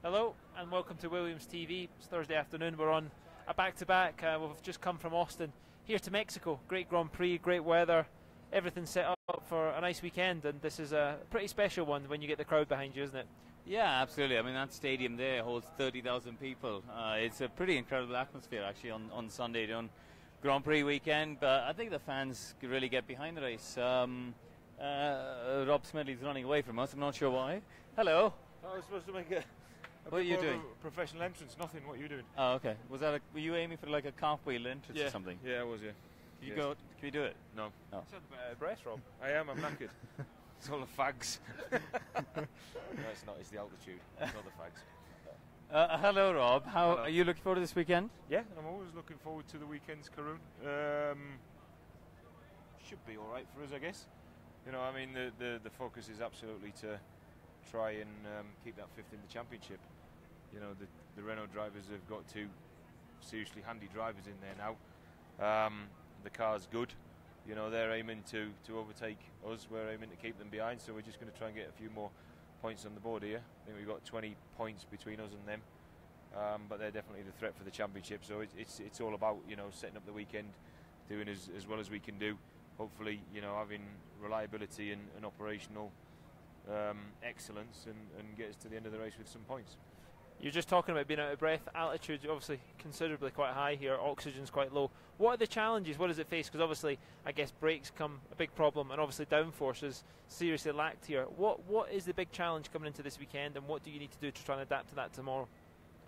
Hello and welcome to Williams TV. It's Thursday afternoon. We're on a back-to-back. We've just come from Austin here to Mexico. Great Grand Prix, great weather, everything set up for a nice weekend, and this is a pretty special one when you get the crowd behind you, isn't it? Yeah, absolutely. I mean, that stadium there holds 30,000 people. It's a pretty incredible atmosphere actually on Sunday, on Grand Prix weekend, but I think the fans could really get behind the race. Rob Smedley's running away from us. I'm not sure why. Hello. I was supposed to make a what are you doing? Professional entrance. Nothing. What are you doing? Oh, okay. Was that? Were you aiming for like a cartwheel entrance or something? Yeah, I was. Yeah. Can you go? Can we do it? No. Oh. It's a breast, Rob. I am. I'm knackered. It's all the fags. No, it's not. It's the altitude. It's all the fags. Hello, Rob. How Hello. are you looking forward to this weekend? Yeah, I'm always looking forward to the weekends, Karun. Should be all right for us, I guess. You know, I mean, the focus is absolutely to try and keep that fifth in the championship. You know, the Renault drivers have got two seriously handy drivers in there now. The car's good. You know, they're aiming to overtake us. We're aiming to keep them behind. So we're just going to try and get a few more points on the board here. I think we've got 20 points between us and them. But they're definitely the threat for the championship. So it's all about, you know, setting up the weekend, doing as well as we can do. Hopefully, you know, having reliability and operational excellence and get us to the end of the race with some points. You're just talking about being out of breath. Altitude obviously considerably quite high here. Oxygen's quite low. What are the challenges? What does it face? Because obviously, I guess brakes come a big problem, and obviously downforce is seriously lacked here. What is the big challenge coming into this weekend, and what do you need to do to try and adapt to that tomorrow?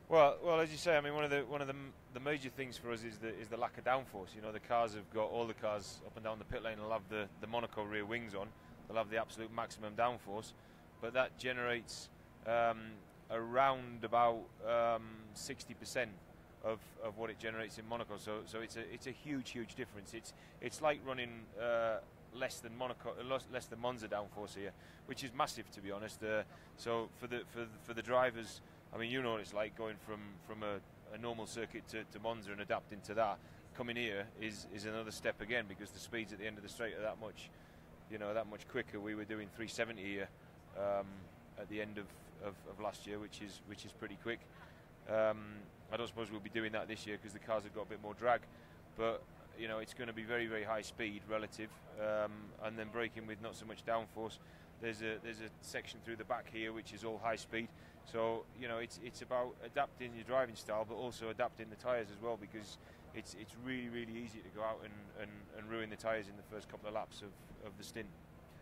Well, as you say, I mean, one of the major things for us is the lack of downforce. You know, the cars have got all the cars up and down the pit lane will have the Monaco rear wings on. They'll have the absolute maximum downforce, but that generates around about 60% of what it generates in Monaco. So it's a huge difference. It's like running less than Monza downforce here, which is massive, to be honest. So for the drivers, I mean, you know what it's like going from a normal circuit to Monza and adapting to that. Coming here is another step again, because the speeds at the end of the straight are that much, you know, that much quicker. We were doing 370 here at the end of last year, which is pretty quick. I don't suppose we'll be doing that this year because the cars have got a bit more drag, but you know, it's going to be very high speed relative, and then braking with not so much downforce. There's a section through the back here which is all high speed. So you know, it's about adapting your driving style, but also adapting the tyres as well, because it's really easy to go out and ruin the tyres in the first couple of laps of the stint.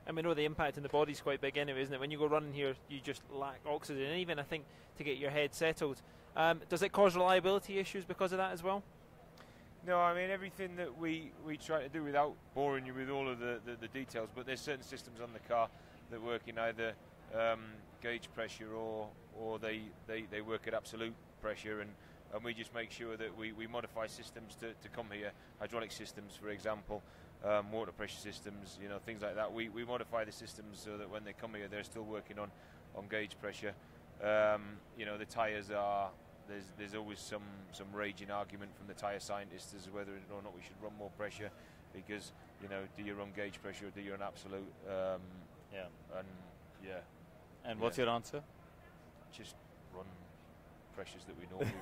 And we know the impact on the body's quite big anyway, isn't it? When you go running here, you just lack oxygen, and even I think to get your head settled. Does it cause reliability issues because of that as well? No, I mean, everything that we try to do, without boring you with all of the details, but there's certain systems on the car that work in either gauge pressure or they work at absolute pressure, and we just make sure that we modify systems to come here. Hydraulic systems, for example, water pressure systems, you know, things like that. We modify the systems so that when they come here, they're still working on gauge pressure. You know, the tyres are, there's always some raging argument from the tyre scientists as to whether or not we should run more pressure, because, you know, do you run gauge pressure or do you run absolute? And what's your answer? Just run pressures that we normally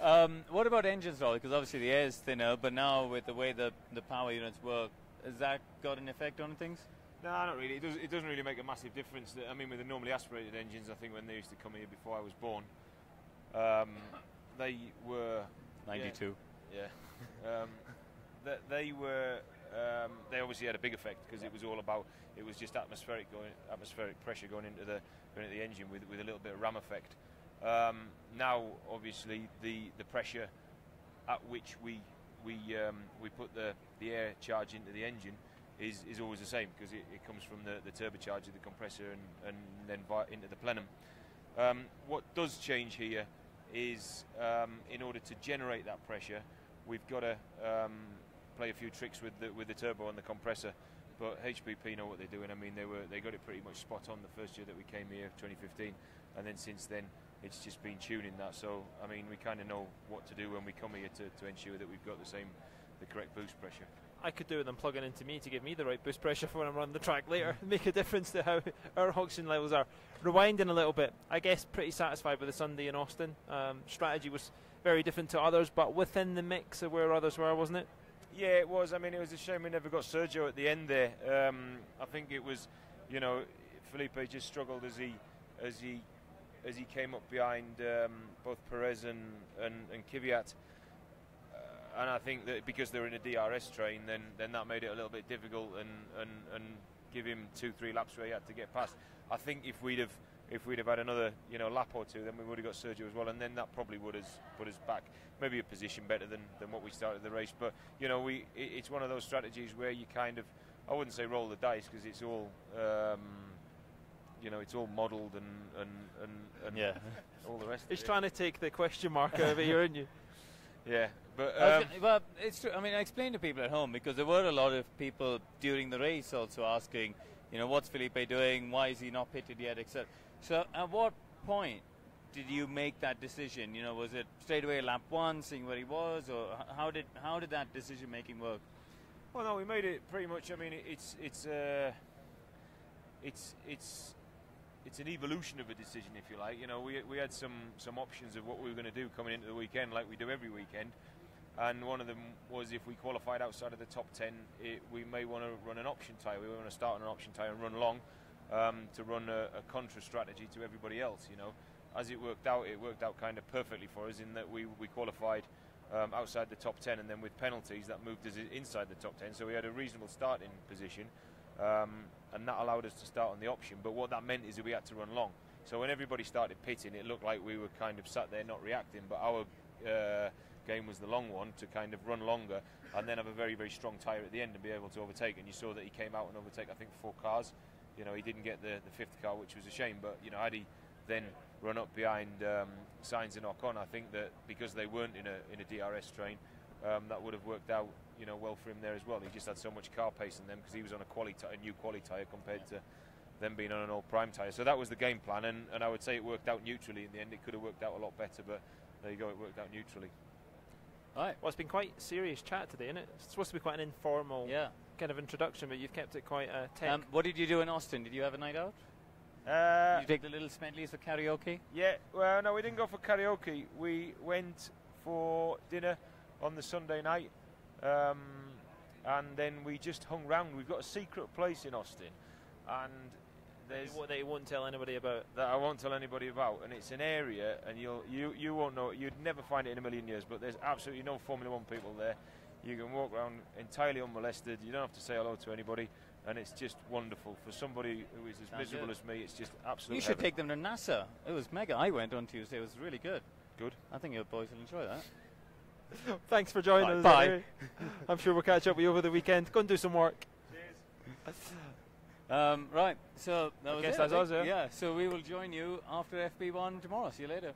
run. What about engines, Rolly? Because obviously the air is thinner, but now with the way the power units work, has that got an effect on things? No, not really. It doesn't really make a massive difference. I mean, with the normally aspirated engines, I think when they used to come here before I was born, they were 92. Yeah. They were. They obviously had a big effect because it was all about. It was just atmospheric pressure going into the engine with a little bit of ram effect. Now, obviously, the pressure at which we put the air charge into the engine is always the same, because it comes from the turbocharger, the compressor, and then into the plenum. What does change here is, in order to generate that pressure, we've got to play a few tricks with the turbo and the compressor. But HPP know what they're doing. I mean, they got it pretty much spot on the first year that we came here, 2015, and then since then it's just been tuning that. So I mean, we kind of know what to do when we come here to ensure that we've got the correct boost pressure. I could do with them plugging into me to give me the right boost pressure for when I'm running the track later. Make a difference to how our oxygen levels are. Rewinding a little bit, I guess pretty satisfied with the Sunday in Austin. Strategy was very different to others, but within the mix of where others were, wasn't it? Yeah, it was. I mean, it was a shame we never got Sergio at the end there. I think it was, you know, Felipe just struggled as he came up behind both Perez and Kvyat. And I think that because they were in a DRS train, then that made it a little bit difficult and give him 2-3 laps where he had to get past. I think if we'd have had another lap or two, then we would have got Sergio as well, and then that probably would have put us back maybe a position better than what we started the race. But it's one of those strategies where you kind of, I wouldn't say roll the dice, because it's all it's all modelled and yeah. all the rest. He's of it. trying to take the question mark over here, aren't you? Yeah, but well, it's true. I mean, I explained to people at home, because there were a lot of people during the race also asking, what's Felipe doing? Why is he not pitted yet, etc. So, at what point did you make that decision? Was it straight away lap 1, seeing where he was, or how did that decision making work? Well, no, we made it pretty much. I mean, it's an evolution of a decision, if you like. We had some options of what we were going to do coming into the weekend, like we do every weekend. And one of them was, if we qualified outside of the top 10, we may want to run an option tyre. We want to start on an option tyre and run long to run a contra strategy to everybody else. As it worked out kind of perfectly for us, in that we qualified outside the top 10, and then with penalties that moved us inside the top 10. So we had a reasonable starting position. And that allowed us to start on the option, but what that meant is that we had to run long. So when everybody started pitting, it looked like we were kind of sat there not reacting, but our game was the long one, to kind of run longer and then have a very, very strong tyre at the end and be able to overtake. And you saw that he came out and overtake, I think, 4 cars. He didn't get the 5th car, which was a shame, but had he then run up behind Sainz and Ocon, I think that because they weren't in a DRS train, that would have worked out well for him there as well. He just had so much car pace in them, because he was on a new quali tyre compared to them being on an old prime tyre. So that was the game plan, and I would say it worked out neutrally in the end. It could have worked out a lot better, but there you go, it worked out neutrally. Right. Well, it's been quite serious chat today, isn't it? It's supposed to be quite an informal kind of introduction, but you've kept it quite tech. What did you do in Austin? Did you have a night out? Did you take the little Smedleys for karaoke? Yeah, well, no, we didn't go for karaoke. We went for dinner on the Sunday night, and then we just hung round. We've got a secret place in Austin, and there's what they won't tell anybody about. That I won't tell anybody about, and it's an area, and you won't know it. You'd never find it in a million years, but there's absolutely no Formula 1 people there. You can walk around entirely unmolested. You don't have to say hello to anybody, and it's just wonderful. For somebody who is as miserable as me, it's just absolutely. You should take them to NASA. It was mega. I went on Tuesday. It was really good. Good. I think your boys will enjoy that. Thanks for joining us. Bye. Anyway. I'm sure we'll catch up with you over the weekend. Go and do some work. Right, so that was guess it. that's us, Yeah, so we will join you after FP1 tomorrow. See you later.